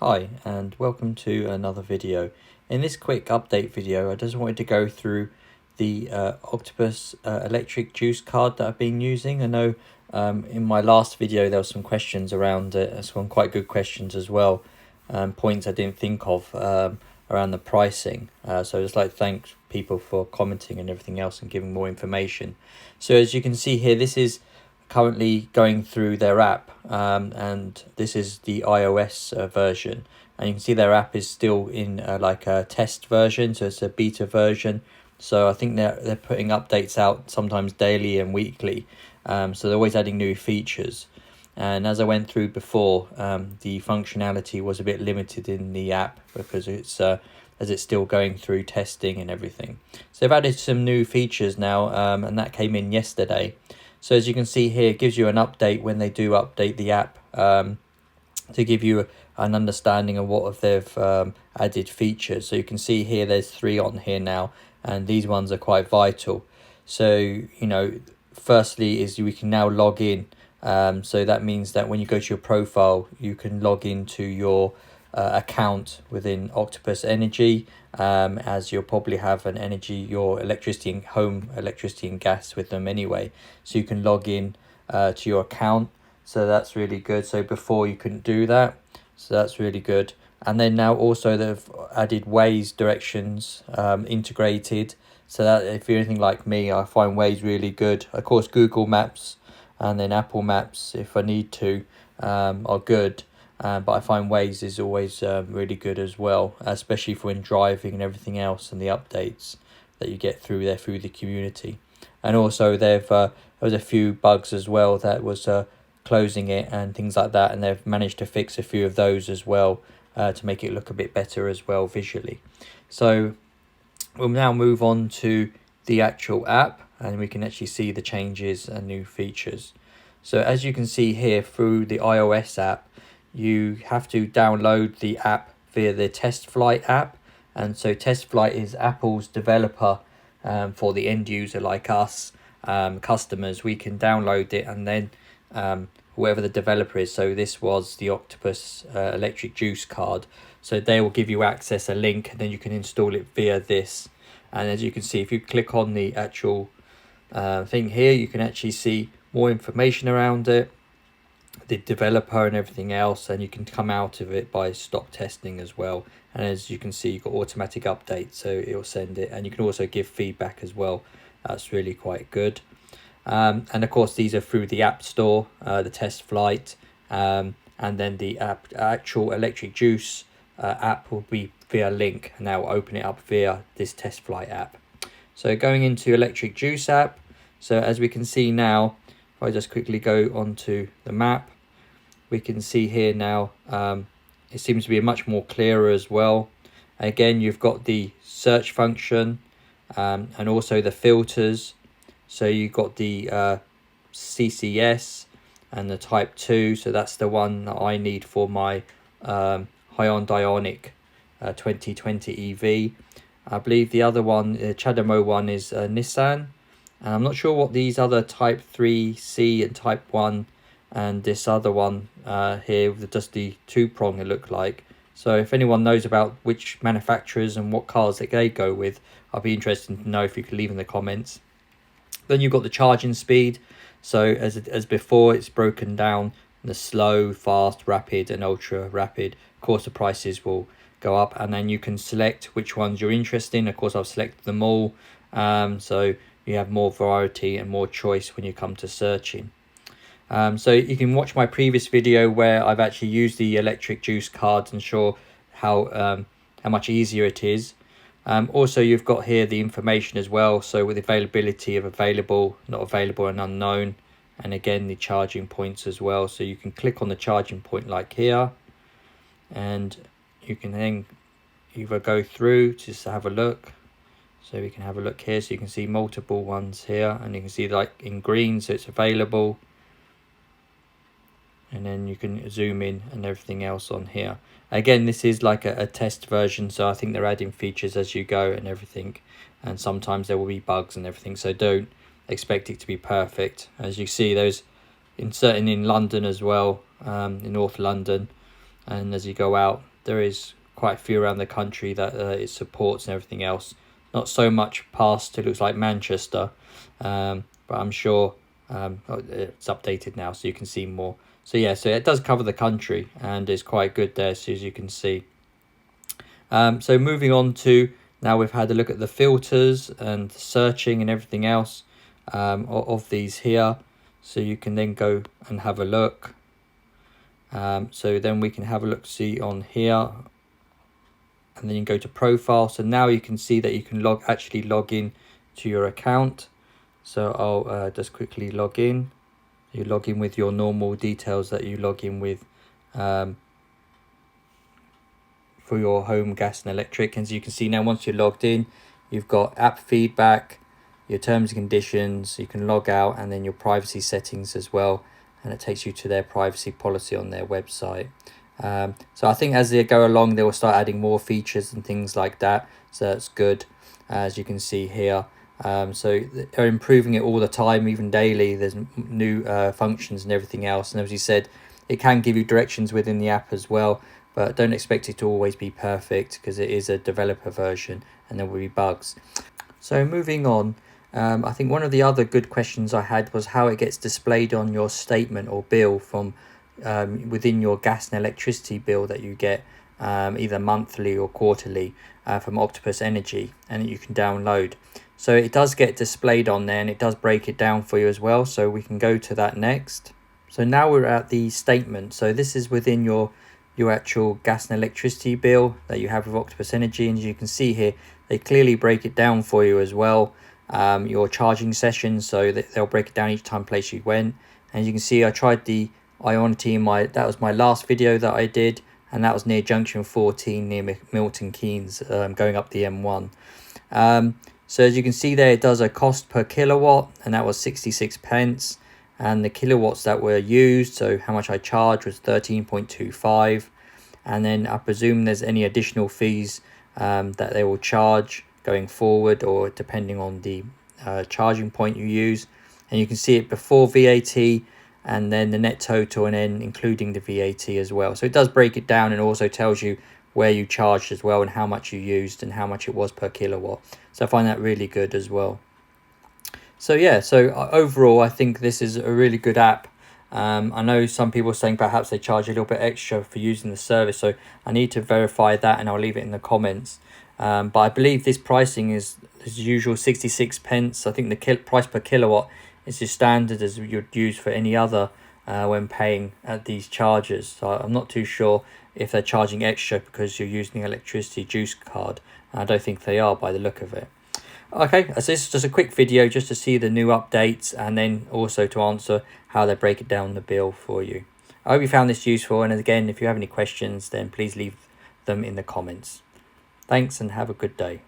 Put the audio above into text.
Hi and welcome to another video. In this quick update video I just wanted to go through the Octopus Electric Juice Card that I've been using. I know in my last video there were some questions around it, some quite good questions as well, points I didn't think of around the pricing. So I'd just like to thank people for commenting and everything else and giving more information. So as you can see here, this is currently going through their app, and this is the iOS version, and you can see their app is still in like a test version, so it's a beta version. So I think they're putting updates out sometimes daily and weekly, so they're always adding new features. And as I went through before, the functionality was a bit limited in the app because it's as it's still going through testing and everything. So they've added some new features now, and that came in yesterday. So as you can see here, it gives you an update when they do update the app, to give you an understanding of what they've added features. So you can see here there's 3 on here now, and these ones are quite vital. So firstly is we can now log in. So that means that when you go to your profile, you can log into your account within Octopus Energy, as you'll probably have your electricity and home electricity and gas with them anyway, so you can log in to your account. So that's really good. So before you couldn't do that, so that's really good. And then now also they've added Waze directions integrated, so that if you're anything like me, I find Waze really good. Of course Google Maps and then Apple Maps, if I need to, are good. But I find Waze is always really good as well, especially for when driving and everything else, and the updates that you get through the community. And also there was a few bugs as well that was closing it and things like that, and they've managed to fix a few of those as well, to make it look a bit better as well visually. So we'll now move on to the actual app, and we can actually see the changes and new features. So as you can see here, through the iOS app, you have to download the app via the Test Flight app. And so Test Flight is Apple's developer for the end user like us, customers. We can download it, and then whoever the developer is, so this was the Octopus Electric Juice Card, so they will give you access, a link, and then you can install it via this. And as you can see, if you click on the actual thing here, you can actually see more information around it, the developer and everything else, and you can come out of it by stop testing as well. And as you can see, you've got automatic updates, so it'll send it, and you can also give feedback as well. That's really quite good. And of course these are through the App Store, the Test Flight, and then the actual Electric Juice app will be via link, and now open it up via this Test Flight app. So going into Electric Juice app, so as we can see now, if I just quickly go onto the map, we can see here now, it seems to be much more clearer as well. Again, you've got the search function, and also the filters. So you've got the CCS and the type 2, so that's the one that I need for my Hyundai Ioniq 2020 EV. I believe the other one, the CHAdeMO one, is Nissan. And I'm not sure what these other type 3C and type 1 and this other one here with just the 2-prong it look like. So if anyone knows about which manufacturers and what cars that they go with, I'll be interested to know if you could leave in the comments. Then you've got the charging speed. So as before, it's broken down the slow, fast, rapid and ultra rapid. Of course the prices will go up, and then you can select which ones you're interested in. Of course I've selected them all, so you have more variety and more choice when you come to searching. So you can watch my previous video where I've actually used the electric juice cards and show how much easier it is. Also you've got here the information as well, so with availability of available, not available and unknown, and again the charging points as well. So you can click on the charging point like here, and you can then either go through just to have a look. So we can have a look here, so you can see multiple ones here, and you can see like in green, so it's available. And then you can zoom in and everything else on here. Again, this is like a test version, so I think they're adding features as you go and everything, and sometimes there will be bugs and everything, so don't expect it to be perfect. As you see, those in London as well, in North London, and as you go out, there is quite a few around the country that it supports and everything else. Not so much past, it looks like Manchester, but I'm sure it's updated now so you can see more. So yeah, so it does cover the country and it's quite good there, so as you can see. So moving on to, now we've had a look at the filters and searching and everything else of these here. So you can then go and have a look. So then we can have a look, see on here, and then you go to profile. So now you can see that you can actually log in to your account. So I'll just quickly log in. You log in with your normal details that you log in with for your home gas and electric. And as you can see now, once you're logged in, you've got app feedback, your terms and conditions, you can log out, and then your privacy settings as well, and it takes you to their privacy policy on their website. So I think as they go along, they will start adding more features and things like that, so that's good, as you can see here. So they're improving it all the time, even daily. There's new functions and everything else, and as you said, it can give you directions within the app as well, but don't expect it to always be perfect because it is a developer version and there will be bugs. So moving on, I think one of the other good questions I had was how it gets displayed on your statement or bill from within your gas and electricity bill that you get either monthly or quarterly from Octopus Energy, and you can download. So it does get displayed on there and it does break it down for you as well, so we can go to that next. So now we're at the statement. So this is within your actual gas and electricity bill that you have with Octopus Energy, and as you can see here, they clearly break it down for you as well. Your charging sessions, so that they'll break it down each time place you went. And you can see I tried the Ionity in that was my last video that I did, and that was near junction 14 near Milton Keynes, going up the M1. So as you can see there, it does a cost per kilowatt, and that was 66 pence. And the kilowatts that were used, so how much I charged, was 13.25. And then I presume there's any additional fees that they will charge going forward, or depending on the charging point you use. And you can see it before VAT, and then the net total, and then including the VAT as well. So it does break it down and also tells you where you charged as well, and how much you used and how much it was per kilowatt. So I find that really good as well. So yeah, so overall I think this is a really good app. I know some people are saying perhaps they charge a little bit extra for using the service, so I need to verify that, and I'll leave it in the comments. But I believe this pricing is as usual, 66 pence. I think the price per kilowatt is as standard as you'd use for any other when paying at these charges. So I'm not too sure if they're charging extra because you're using the electricity juice card. I don't think they are by the look of it. Okay, so this is just a quick video just to see the new updates, and then also to answer how they break it down the bill for you. I hope you found this useful, and again, if you have any questions, then please leave them in the comments. Thanks and have a good day.